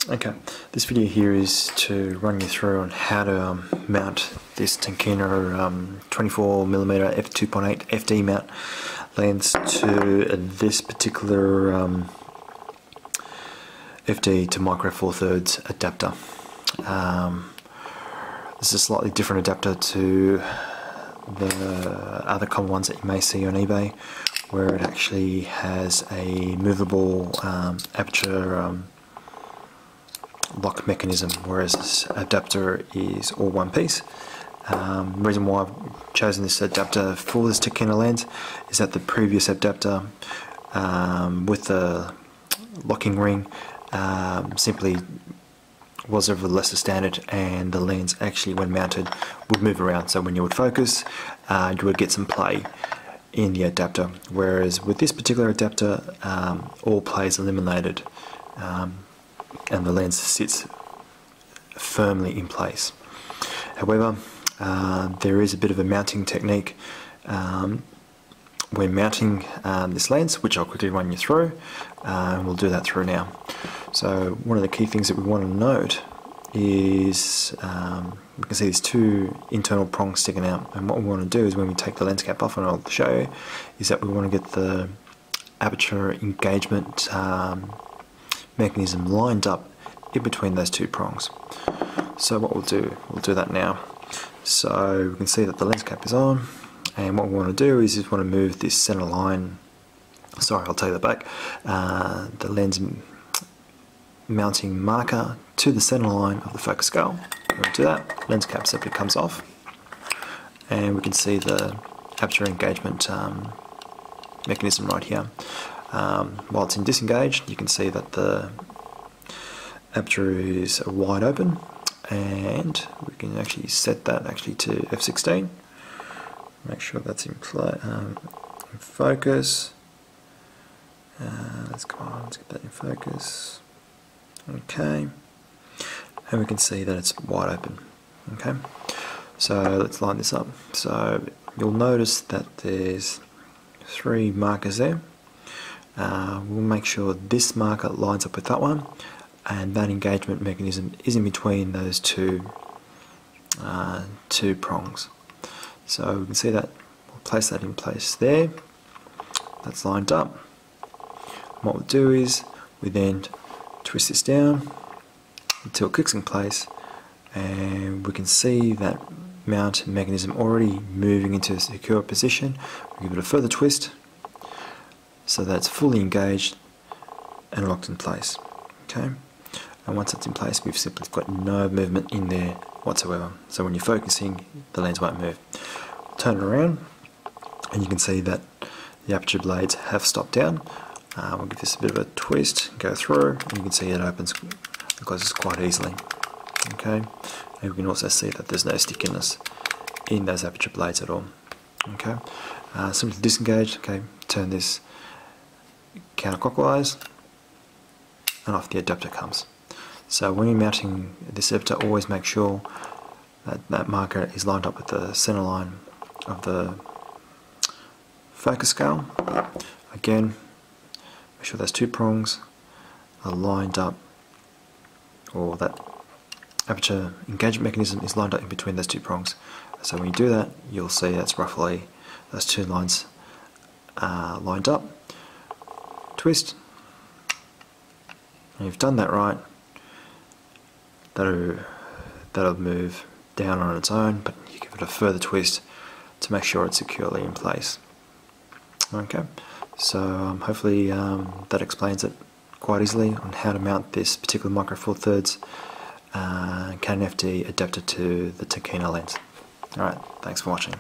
Okay, this video here is to run you through on how to mount this tokina 24mm f2.8 FD mount lens to this particular FD to micro four thirds adapter. This is a slightly different adapter to the other common ones that you may see on eBay, where it actually has a movable aperture lock mechanism, whereas this adapter is all one piece. The reason why I've chosen this adapter for this tokina lens is that the previous adapter with the locking ring simply was of a lesser standard, and the lens actually, when mounted, would move around. So when you would focus, you would get some play in the adapter, whereas with this particular adapter, all play is eliminated, and the lens sits firmly in place. However, there is a bit of a mounting technique when mounting this lens, which I'll quickly run you through, and we'll do that through now. So one of the key things that we want to note is we can see these two internal prongs sticking out, and what we want to do is when we take the lens cap off, and I'll show you, is that we want to get the aperture engagement mechanism lined up in between those two prongs. So what we'll do that now. So we can see that the lens cap is on, and what we want to do is just want to move this center line, sorry, I'll take that back, the lens mounting marker to the center line of the focus scale. We're going to do that. Lens cap simply comes off, and we can see the aperture engagement mechanism right here. While it's in disengaged, you can see that the aperture is wide open, and we can actually set that to f16. Make sure that's in play, in focus. Let's get that in focus. Okay, and we can see that it's wide open. Okay, so let's line this up. So you'll notice that there's three markers there. We'll make sure this marker lines up with that one, and that engagement mechanism is in between those two prongs. So we can see that. We'll place that in place there. That's lined up. What we'll do is we then twist this down until it clicks in place, and we can see that mount mechanism already moving into a secure position. We'll give it a further twist so that it's fully engaged and locked in place. Okay, and once it's in place, we've simply got no movement in there whatsoever. So when you're focusing, the lens won't move. Turn it around, and you can see that the aperture blades have stopped down. We'll give this a bit of a twist, go through, and you can see it opens and closes quite easily. Okay, and we can also see that there's no stickiness in those aperture blades at all. Okay, simply disengage. Okay, turn this counterclockwise, and off the adapter comes. So when you're mounting this adapter, always make sure that that marker is lined up with the center line of the focus scale. Again, make sure those two prongs are lined up, or that aperture engagement mechanism is lined up in between those two prongs. So when you do that, you'll see that's roughly those two lines lined up. Twist, and you've done that right. That'll move down on its own, but you give it a further twist to make sure it's securely in place. Okay, so hopefully that explains it quite easily on how to mount this particular micro four thirds Canon FD adapter to the tokina lens. Alright, thanks for watching.